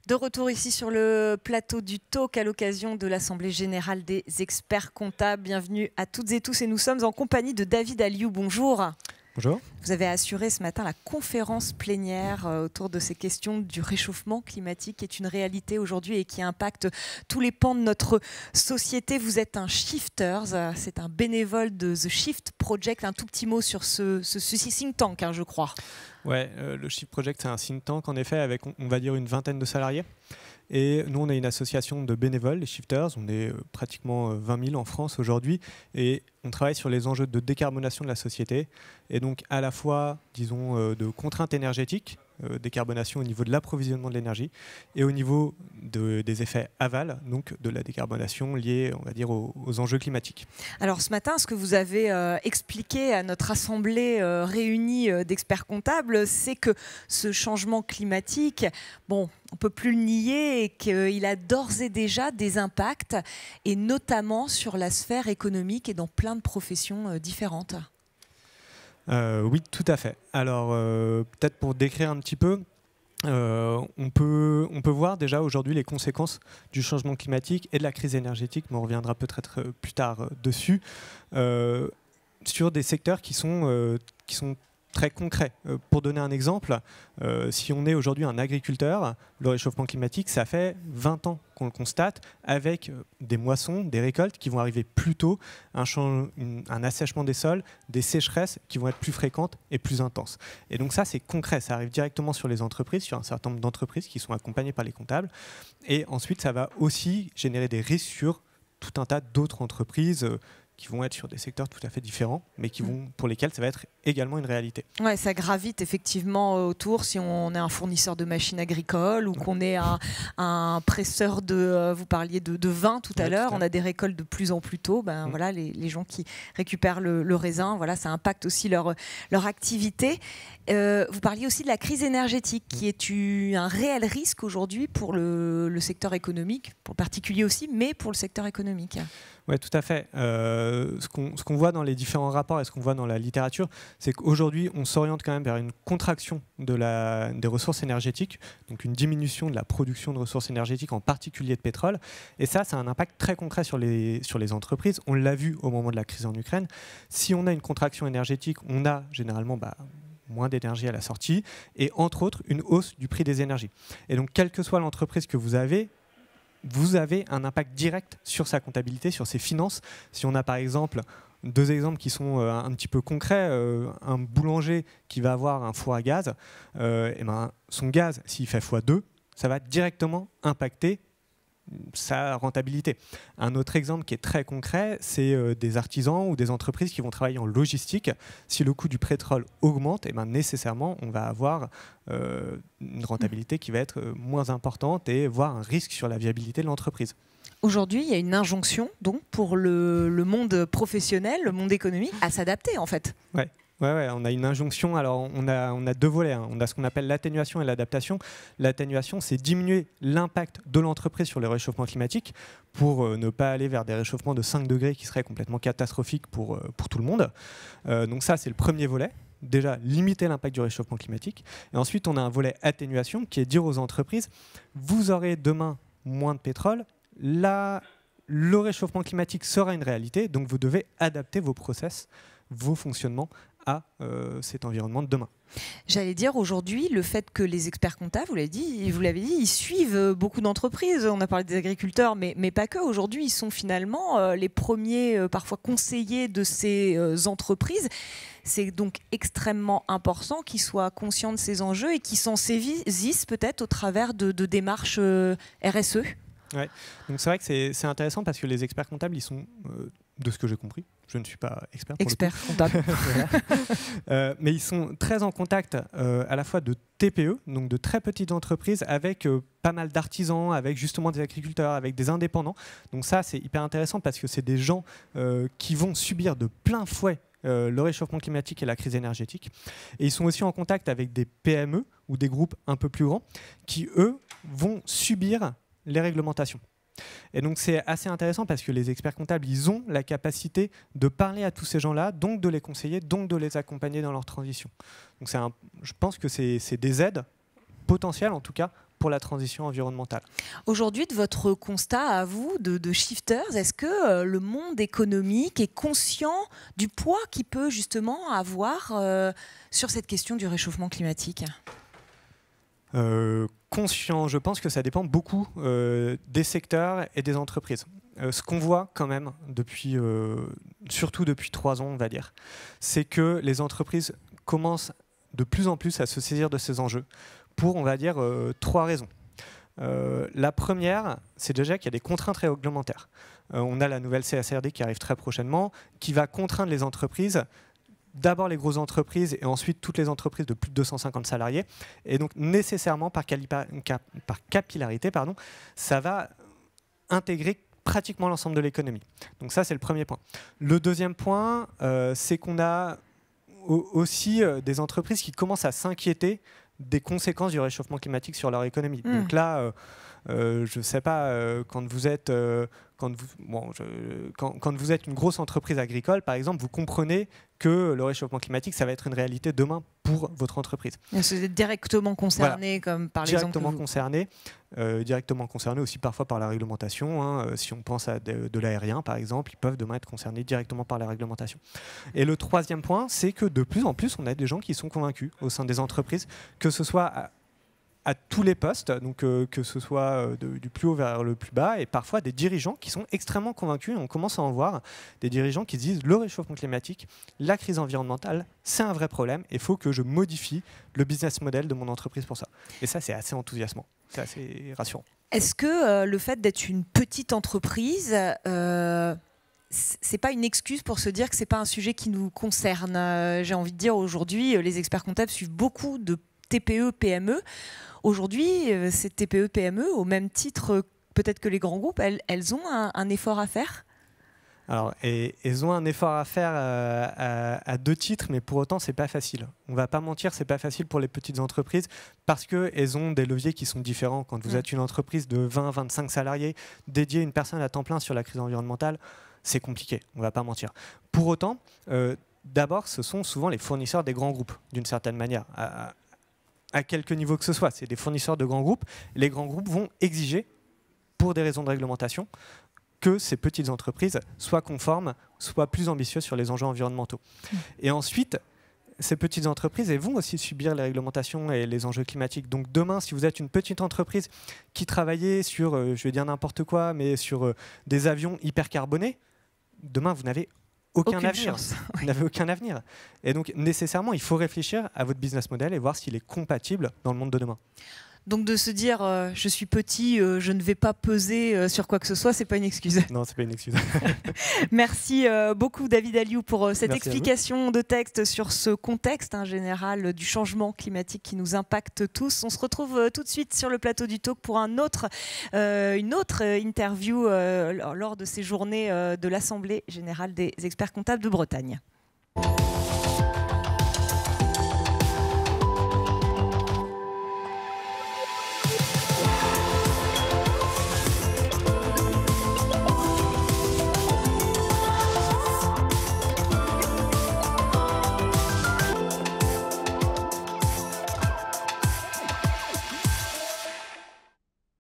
De retour ici sur le plateau du Talk à l'occasion de l'Assemblée Générale des Experts Comptables. Bienvenue à toutes et tous et nous sommes en compagnie de David Alliou. Bonjour. Bonjour. Vous avez assuré ce matin la conférence plénière autour de ces questions du réchauffement climatique qui est une réalité aujourd'hui et qui impacte tous les pans de notre société. Vous êtes un Shifters, c'est un bénévole de The Shift Project. Un tout petit mot sur ce think tank, je crois. Ouais, le Shift Project, c'est un think tank en effet avec, on va dire, une vingtaine de salariés. Et nous, on est une association de bénévoles, les Shifters. On est pratiquement 20 000 en France aujourd'hui. Et on travaille sur les enjeux de décarbonation de la société. Et donc, à la fois, disons, de contraintes énergétiques, décarbonation au niveau de l'approvisionnement de l'énergie, et au niveau des effets aval, donc de la décarbonation liée, on va dire, aux enjeux climatiques. Alors, ce matin, ce que vous avez expliqué à notre assemblée réunie d'experts comptables, c'est que ce changement climatique, bon, on ne peut plus le nier et qu'il a d'ores et déjà des impacts, et notamment sur la sphère économique et dans plein de professions différentes. Oui, tout à fait. Alors, peut-être pour décrire un petit peu, on peut voir déjà aujourd'hui les conséquences du changement climatique et de la crise énergétique, mais on reviendra peut-être plus tard dessus, sur des secteurs qui sont très concrets. Pour donner un exemple, si on est aujourd'hui un agriculteur, le réchauffement climatique, ça fait 20 ans qu'on le constate, avec des moissons, des récoltes qui vont arriver plus tôt, un assèchement des sols, des sécheresses qui vont être plus fréquentes et plus intenses. Et donc ça, c'est concret, ça arrive directement sur les entreprises, sur un certain nombre d'entreprises qui sont accompagnées par les comptables. Et ensuite, ça va aussi générer des risques sur tout un tas d'autres entreprises qui vont être sur des secteurs tout à fait différents, mais pour lesquels ça va être également une réalité. Ouais, ça gravite effectivement autour, si on est un fournisseur de machines agricoles ou qu'on est un presseur de, vous parliez de vin tout à l'heure, on a des récoltes de plus en plus tôt, voilà, les gens qui récupèrent le raisin, voilà, ça impacte aussi leur activité. Vous parliez aussi de la crise énergétique, qui est un réel risque aujourd'hui pour le secteur économique, pour le particulier aussi, mais pour le secteur économique. Oui, tout à fait. Ce qu'on voit dans les différents rapports et ce qu'on voit dans la littérature, c'est qu'aujourd'hui, on s'oriente quand même vers une contraction des ressources énergétiques, donc une diminution de la production de ressources énergétiques, en particulier de pétrole. Et ça a un impact très concret sur les entreprises. On l'a vu au moment de la crise en Ukraine. Si on a une contraction énergétique, on a généralement moins d'énergie à la sortie et, entre autres, une hausse du prix des énergies. Et donc, quelle que soit l'entreprise que vous avez un impact direct sur sa comptabilité, sur ses finances. Si on a par exemple deux exemples qui sont un petit peu concrets, un boulanger qui va avoir un four à gaz, son gaz, s'il fait x2, ça va directement impacter sa rentabilité. Un autre exemple qui est très concret, c'est des artisans ou des entreprises qui vont travailler en logistique. Si le coût du pétrole augmente, nécessairement, on va avoir une rentabilité qui va être moins importante et voire un risque sur la viabilité de l'entreprise. Aujourd'hui, il y a une injonction donc, pour le monde professionnel, le monde économique, à s'adapter en fait. Ouais. Ouais, on a une injonction. Alors, on a deux volets. On a ce qu'on appelle l'atténuation et l'adaptation. L'atténuation, c'est diminuer l'impact de l'entreprise sur le réchauffement climatique pour ne pas aller vers des réchauffements de 5 degrés qui seraient complètement catastrophiques pour tout le monde. Donc ça, c'est le premier volet. Déjà, limiter l'impact du réchauffement climatique. Et ensuite, on a un volet atténuation qui est dire aux entreprises, vous aurez demain moins de pétrole. Là, le réchauffement climatique sera une réalité. Donc, vous devez adapter vos process, vos fonctionnements à cet environnement de demain. J'allais dire aujourd'hui, le fait que les experts comptables, vous l'avez dit, ils suivent beaucoup d'entreprises. On a parlé des agriculteurs, mais pas que. Aujourd'hui, ils sont finalement les premiers, parfois conseillers de ces entreprises. C'est donc extrêmement important qu'ils soient conscients de ces enjeux et qu'ils s'en saisissent peut-être au travers de démarches RSE. Ouais. Donc c'est vrai que c'est intéressant parce que les experts comptables, ils sont, de ce que j'ai compris, je ne suis pas expert comptable, mais ils sont très en contact à la fois de TPE, donc de très petites entreprises, avec pas mal d'artisans, avec justement des agriculteurs, avec des indépendants. Donc ça, c'est hyper intéressant parce que c'est des gens qui vont subir de plein fouet le réchauffement climatique et la crise énergétique. Et ils sont aussi en contact avec des PME ou des groupes un peu plus grands qui, eux, vont subir les réglementations. Et donc c'est assez intéressant parce que les experts comptables, ils ont la capacité de parler à tous ces gens-là, donc de les conseiller, donc de les accompagner dans leur transition. Donc je pense que c'est des aides potentielles, en tout cas, pour la transition environnementale. Aujourd'hui, de votre constat à vous, de shifters, est-ce que le monde économique est conscient du poids qu'il peut justement avoir sur cette question du réchauffement climatique ? Conscient, je pense que ça dépend beaucoup des secteurs et des entreprises. Ce qu'on voit quand même, surtout depuis 3 ans, on va dire, c'est que les entreprises commencent de plus en plus à se saisir de ces enjeux pour, on va dire, 3 raisons. La première, c'est déjà qu'il y a des contraintes réglementaires. On a la nouvelle CSRD qui arrive très prochainement, qui va contraindre les entreprises, d'abord les grosses entreprises et ensuite toutes les entreprises de plus de 250 salariés. Et donc nécessairement, par capillarité, ça va intégrer pratiquement l'ensemble de l'économie. Donc ça, c'est le premier point. Le deuxième point, c'est qu'on a aussi des entreprises qui commencent à s'inquiéter des conséquences du réchauffement climatique sur leur économie. Donc là, je ne sais pas, quand vous êtes une grosse entreprise agricole, par exemple, vous comprenez que le réchauffement climatique, ça va être une réalité demain pour votre entreprise. Vous êtes directement concerné, voilà, comme par l'exemple directement concerné aussi parfois par la réglementation. Si on pense à de l'aérien, par exemple, ils peuvent demain être concernés directement par la réglementation. Et le troisième point, c'est que de plus en plus, on a des gens qui sont convaincus au sein des entreprises, que ce soit à tous les postes, donc que ce soit du plus haut vers le plus bas, et parfois des dirigeants qui sont extrêmement convaincus. On commence à en voir des dirigeants qui se disent le réchauffement climatique, la crise environnementale, c'est un vrai problème, et il faut que je modifie le business model de mon entreprise pour ça. Et ça, c'est assez enthousiasmant, c'est assez rassurant. Est-ce que le fait d'être une petite entreprise, c'est pas une excuse pour se dire que c'est pas un sujet qui nous concerne? J'ai envie de dire, aujourd'hui, les experts comptables suivent beaucoup de TPE, PME. Aujourd'hui, ces TPE, PME, au même titre peut-être que les grands groupes, elles ont un effort à faire? Alors, elles ont un effort à faire à 2 titres, mais pour autant, c'est pas facile. On va pas mentir, c'est pas facile pour les petites entreprises parce qu'elles ont des leviers qui sont différents. Quand vous êtes une entreprise de 20-25 salariés, dédiée une personne à temps plein sur la crise environnementale, c'est compliqué, on va pas mentir. Pour autant, d'abord, ce sont souvent les fournisseurs des grands groupes, d'une certaine manière. À quelque niveau que ce soit, c'est des fournisseurs de grands groupes. Les grands groupes vont exiger, pour des raisons de réglementation, que ces petites entreprises soient conformes, soient plus ambitieuses sur les enjeux environnementaux. Et ensuite, ces petites entreprises, elles vont aussi subir les réglementations et les enjeux climatiques. Donc demain, si vous êtes une petite entreprise qui travaillait sur, je vais dire n'importe quoi, mais sur des avions hyper carbonés, demain, vous n'avez aucun avenir. Vous n'avez aucun avenir. Et donc, nécessairement, il faut réfléchir à votre business model et voir s'il est compatible dans le monde de demain. Donc de se dire je suis petit, je ne vais pas peser sur quoi que ce soit, c'est pas une excuse. Non, c'est pas une excuse. Merci beaucoup David Alliou pour cette explication de texte sur ce contexte général du changement climatique qui nous impacte tous. On se retrouve tout de suite sur le plateau du Talk pour une autre interview lors de ces journées de l'Assemblée générale des experts comptables de Bretagne.